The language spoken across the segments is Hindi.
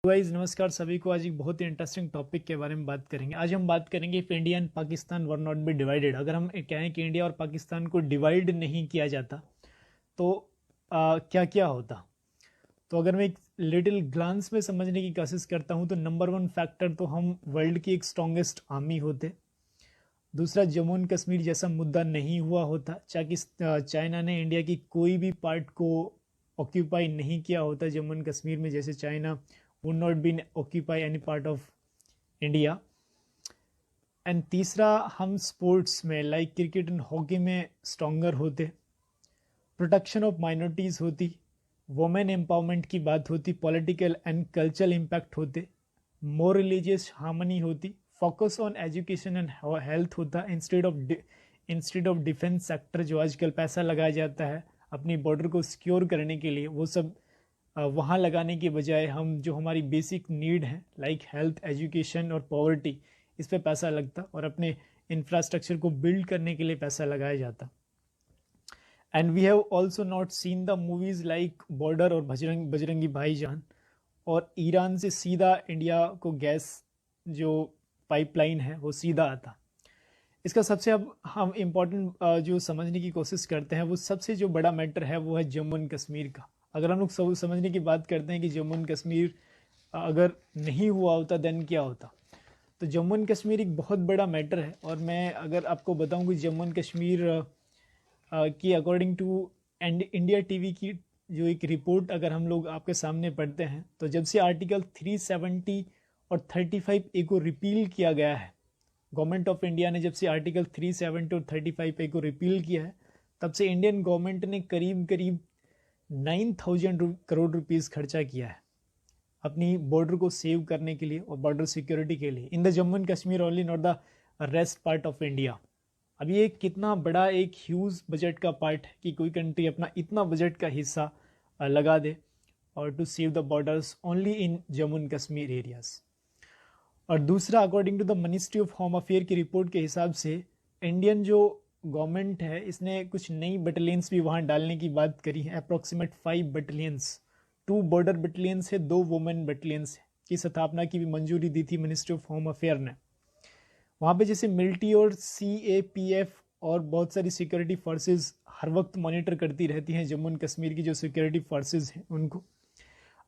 गाइस नमस्कार सभी को। आज एक बहुत ही इंटरेस्टिंग टॉपिक के बारे में बात करेंगे। आज हम बात करेंगे if India and Pakistan were not be divided. अगर हम कहें कि इंडिया और पाकिस्तान को डिवाइड नहीं किया जाता तो क्या क्या होता। तो अगर मैं एक लिटिल ग्लांस में समझने की कोशिश करता हूं तो नंबर वन फैक्टर तो हम वर्ल्ड की एक स्ट्रॉन्गेस्ट आर्मी होते। दूसरा, जम्मू एंड कश्मीर जैसा मुद्दा नहीं हुआ होता। चाइना ने इंडिया की कोई भी पार्ट को ऑक्यूपाई नहीं किया होता जम्मू एंड कश्मीर में, जैसे China would not been occupy any part of India। And तीसरा, हम स्पोर्ट्स में लाइक क्रिकेट एंड हॉकी में स्ट्रॉन्गर होते, प्रोटेक्शन ऑफ माइनॉरिटीज़ होती, वुमेन एम्पावरमेंट की बात होती, पॉलिटिकल एंड कल्चरल इम्पैक्ट होते, मोर रिलीजियस हार्मनी होती, focus on education and health होता इंस्टेड ऑफ डिफेंस सेक्टर जो आजकल पैसा लगाया जाता है अपनी बॉर्डर को सिक्योर करने के लिए, वो सब वहाँ लगाने के बजाय हम जो हमारी बेसिक नीड है लाइक हेल्थ, एजुकेशन और पॉवर्टी, इस पे पैसा लगता और अपने इंफ्रास्ट्रक्चर को बिल्ड करने के लिए पैसा लगाया जाता। And we have also not seen the movies like Border और बजरंगी भाईजान, और ईरान से सीधा इंडिया को गैस जो पाइपलाइन है वो सीधा आता। इसका सबसे अब हम इम्पोर्टेंट जो समझने की कोशिश करते हैं, वो सबसे जो बड़ा मैटर है वो है जम्मू एंड कश्मीर का। अगर हम लोग सब समझने की बात करते हैं कि जम्मू एंड कश्मीर अगर नहीं हुआ होता देन क्या होता, तो जम्मू एंड कश्मीर एक बहुत बड़ा मैटर है। और मैं अगर आपको बताऊं कि जम्मू एंड कश्मीर की अकॉर्डिंग टू इंडिया टीवी की जो एक रिपोर्ट अगर हम लोग आपके सामने पढ़ते हैं, तो जब से आर्टिकल 370 और 35A को रिपील किया गया है, गवर्नमेंट ऑफ इंडिया ने जब से आर्टिकल 370 और 35A को रिपील किया है, तब से इंडियन गवर्नमेंट ने करीब करीब 9,000 करोड़ रुपीस खर्चा किया है अपनी बॉर्डर को सेव करने के लिए और बॉर्डर सिक्योरिटी के लिए in the Jammu and Kashmir only, not the rest part of India. अब ये कितना बड़ा एक ह्यूज बजट का पार्ट है कि कोई कंट्री अपना इतना बजट का हिस्सा लगा दे और to save the borders only in Jammu and Kashmir areas. और दूसरा, according to the ministry of home affair की रिपोर्ट के हिसाब से इंडियन जो गवर्नमेंट है इसने कुछ नई बटालियंस भी वहाँ डालने की बात करी है। अप्रॉक्सीमेट 5 बटालियंस, 2 बॉर्डर बटालियंस है, 2 वुमेन बटालियंस की स्थापना की भी मंजूरी दी थी मिनिस्ट्री ऑफ होम अफेयर ने। वहाँ पे जैसे मिलिट्री और CAPF और बहुत सारी सिक्योरिटी फोर्सेज हर वक्त मॉनिटर करती रहती हैं जम्मू एंड कश्मीर की जो सिक्योरिटी फोर्सेज हैं उनको।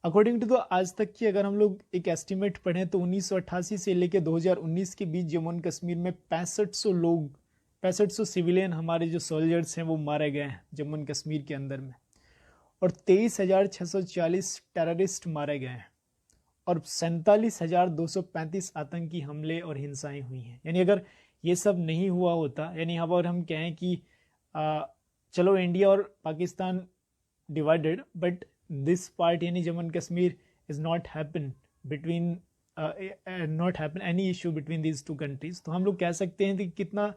अकॉर्डिंग टू तो आज तक की अगर हम लोग एक एस्टिमेट पढ़ें तो 1988 से लेकर 2019 के बीच जम्मू एंड कश्मीर में 6500 सिविलियन हमारे जो सोल्जर्स हैं वो मारे गए हैं जम्मू एंड कश्मीर के अंदर में, और 23,640 टेररिस्ट मारे गए हैं, और 47,235 आतंकी हमले और हिंसाएं हुई हैं। यानी अगर ये सब नहीं हुआ होता, यानी अब और हम कहें कि चलो इंडिया और Pakistan divided but this part यानी Jammu and Kashmir is not happen between not happen any issue between these two countries, तो हम लोग कह सकते हैं कि कितना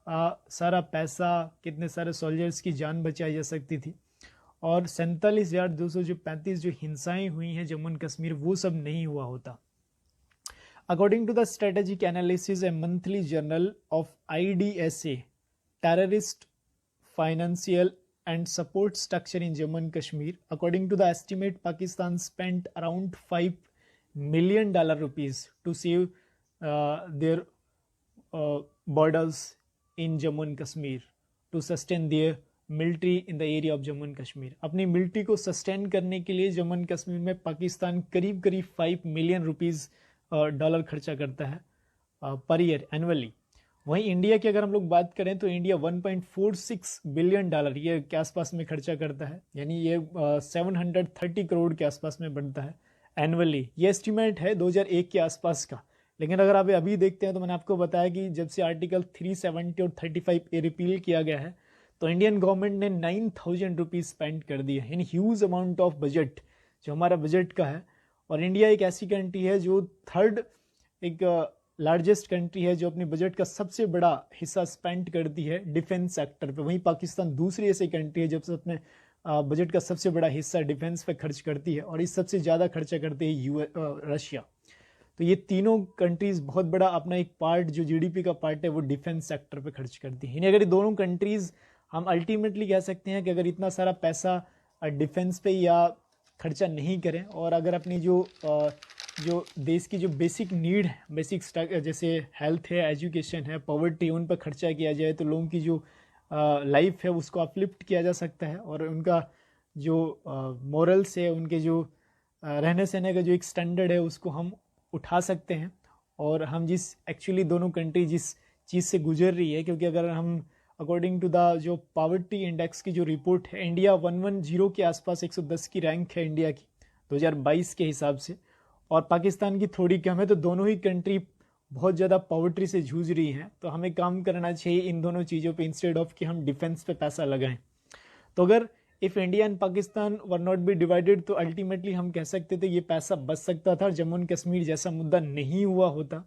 सारा पैसा, कितने सारे सोल्जर्स की जान बचाई जा सकती थी। और 47,235 जो हिंसाएं हुई हैं जम्मू एंड कश्मीर, वो सब नहीं हुआ होता। According to the strategic analysis a monthly journal of IDSA terrorist financial and support structure in Jammu and Kashmir, according to the estimate, Pakistan spent around $5 million rupees to save their borders in Jammu and Kashmir, to sustain their military in the area of Jammu and Kashmir। अपनी मिलिट्री को सस्टेन करने के लिए जम्मू एंड कश्मीर में पाकिस्तान करीब करीब $5 मिलियन डॉलर खर्चा करता है पर ईयर एनुअली। वहीं इंडिया की अगर हम लोग बात करें तो इंडिया $1.46 बिलियन ये के आसपास में खर्चा करता है, यानी ये 730 करोड़ के आसपास में बनता है एनुअली। ये एस्टिमेट है 2001 के आसपास का। लेकिन अगर आप अभी देखते हैं तो मैंने आपको बताया कि जब से आर्टिकल 370 और 35A रिपील किया गया है तो इंडियन गवर्नमेंट ने 9,000 रुपीज़ स्पेंड कर दिया, यानी ह्यूज अमाउंट ऑफ बजट जो हमारा बजट का है। और इंडिया एक ऐसी कंट्री है जो थर्ड एक लार्जेस्ट कंट्री है जो अपने बजट का सबसे बड़ा हिस्सा स्पेंड करती है डिफेंस सेक्टर पे। वहीं पाकिस्तान दूसरी ऐसी कंट्री है जब से अपने बजट का सबसे बड़ा हिस्सा डिफेंस पे खर्च करती है, और इस सबसे ज़्यादा खर्चा करती है रशिया। तो ये तीनों कंट्रीज़ बहुत बड़ा अपना एक पार्ट जो GDP का पार्ट है वो डिफेंस सेक्टर पे खर्च करती है। यानी अगर ये दोनों कंट्रीज़ हम अल्टीमेटली कह सकते हैं कि अगर इतना सारा पैसा डिफेंस पे या खर्चा नहीं करें और अगर अपनी जो जो देश की जो बेसिक नीड है, बेसिक जैसे हेल्थ है, एजुकेशन है, पॉवर्टी, उन पर खर्चा किया जाए तो लोगों की जो लाइफ है उसको अपलिफ्ट किया जा सकता है, और उनका जो मॉरल्स है, उनके जो रहने सहने का जो एक स्टैंडर्ड है उसको हम उठा सकते हैं। और हम जिस एक्चुअली दोनों कंट्री जिस चीज़ से गुजर रही है, क्योंकि अगर हम अकॉर्डिंग टू द जो पावर्टी इंडेक्स की जो रिपोर्ट है, इंडिया 110 के आसपास 110 की रैंक है इंडिया की 2022 के हिसाब से, और पाकिस्तान की थोड़ी कम है। तो दोनों ही कंट्री बहुत ज़्यादा पॉवर्टी से जूझ रही हैं। तो हमें काम करना चाहिए इन दोनों चीज़ों पे, इंस्टेड ऑफ कि हम डिफेंस पे पैसा लगाएं। तो अगर if India and Pakistan were not be divided, तो अल्टीमेटली हम कह सकते थे ये पैसा बच सकता था, जम्मू एंड कश्मीर जैसा मुद्दा नहीं हुआ होता।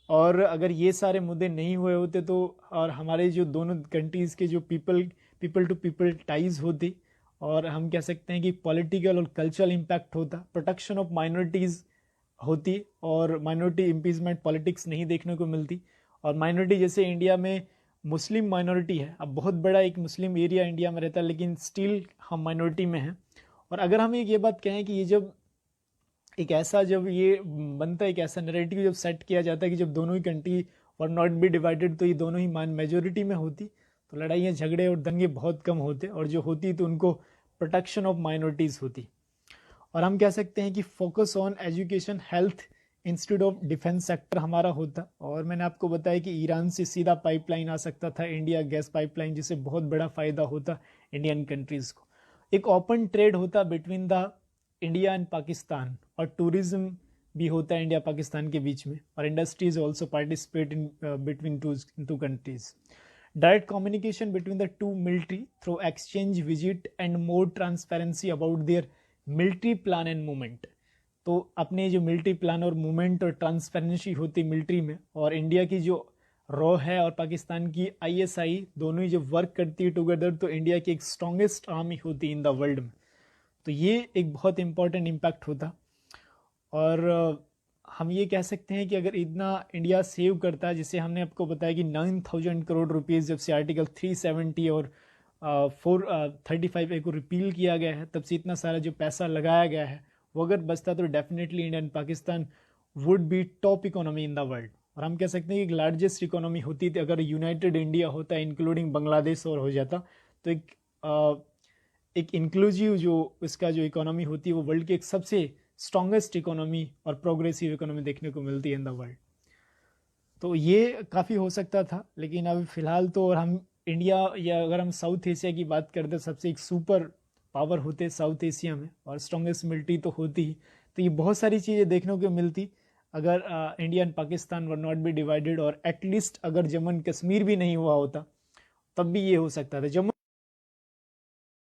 और अगर ये सारे मुद्दे नहीं हुए होते तो, और हमारे जो दोनों कंट्रीज़ के जो पीपल टू पीपल टाइज होती, और हम कह सकते हैं कि पॉलिटिकल और कल्चरल इम्पैक्ट होता, प्रोटेक्शन ऑफ माइनॉरिटीज़ होती, और माइनॉरिटी इम्पीजमेंट पॉलिटिक्स नहीं देखने को मिलती। और माइनॉरिटी जैसे इंडिया में मुस्लिम माइनॉरिटी है, अब बहुत बड़ा एक मुस्लिम एरिया इंडिया में रहता है, लेकिन स्टिल हम माइनॉरिटी में हैं। और अगर हम एक ये बात कहें कि ये जब एक ऐसा जब ये बनता है, एक ऐसा नैरेटिव जब सेट किया जाता है कि जब दोनों ही कंट्री और नॉट बी डिवाइडेड, तो ये दोनों ही मेजोरिटी में होती, तो लड़ाइयाँ झगड़े और दंगे बहुत कम होते, और जो होती तो उनको प्रोटेक्शन ऑफ माइनॉरिटीज़ होती। और हम कह सकते हैं कि focus on education, health institute of defence sector हमारा होता। और मैंने आपको बताया कि ईरान से सीधा पाइपलाइन आ सकता था, इंडिया गैस पाइपलाइन, जिससे बहुत बड़ा फ़ायदा होता इंडियन कंट्रीज़ को। एक ओपन ट्रेड होता between the India and Pakistan, और टूरिज्म भी होता है इंडिया पाकिस्तान के बीच में, और industries also participate in between two countries. Direct communication between the two military through exchange visit and more transparency about their military plan and movement. तो अपने जो मिलिट्री प्लान और मूवमेंट और ट्रांसपेरेंसी होती मिलिट्री में, और इंडिया की जो रॉ है और पाकिस्तान की आईएसआई, दोनों ही जब वर्क करती है टुगेदर, तो इंडिया की एक स्ट्रॉन्गेस्ट आर्मी होती इन द वर्ल्ड में। तो ये एक बहुत इंपॉर्टेंट इम्पैक्ट होता। और हम ये कह सकते हैं कि अगर इतना इंडिया सेव करता है, जैसे हमने आपको बताया कि 9,000 करोड़ रुपीज़ जब से आर्टिकल 370 और 435A को रिपील किया गया है, तब से इतना सारा जो पैसा लगाया गया है वो अगर बचता, तो definitely India and Pakistan would be top economy in the world. और हम कह सकते हैं कि लार्जेस्ट इकोनॉमी होती थी अगर यूनाइटेड इंडिया होता, इंक्लूडिंग बांग्लादेश और हो जाता, तो एक इंक्लूसिव जो इसका जो इकोनॉमी होती है वो वर्ल्ड की एक सबसे स्ट्रॉन्गेस्ट इकोनॉमी और प्रोग्रेसिव इकोनॉमी देखने को मिलती है इन द वर्ल्ड। तो ये काफ़ी हो सकता था, लेकिन अभी फ़िलहाल तो, और हम इंडिया या अगर हम साउथ एशिया की बात करते हैं, सबसे एक सुपर पावर होते साउथ एशिया में, और स्ट्रॉन्गेस्ट मिलिट्री तो होती ही। तो ये बहुत सारी चीज़ें देखने को मिलती अगर India and Pakistan were not be divided, और एटलीस्ट अगर जम्मू एंड कश्मीर भी नहीं हुआ होता तब भी ये हो सकता था। जम्मू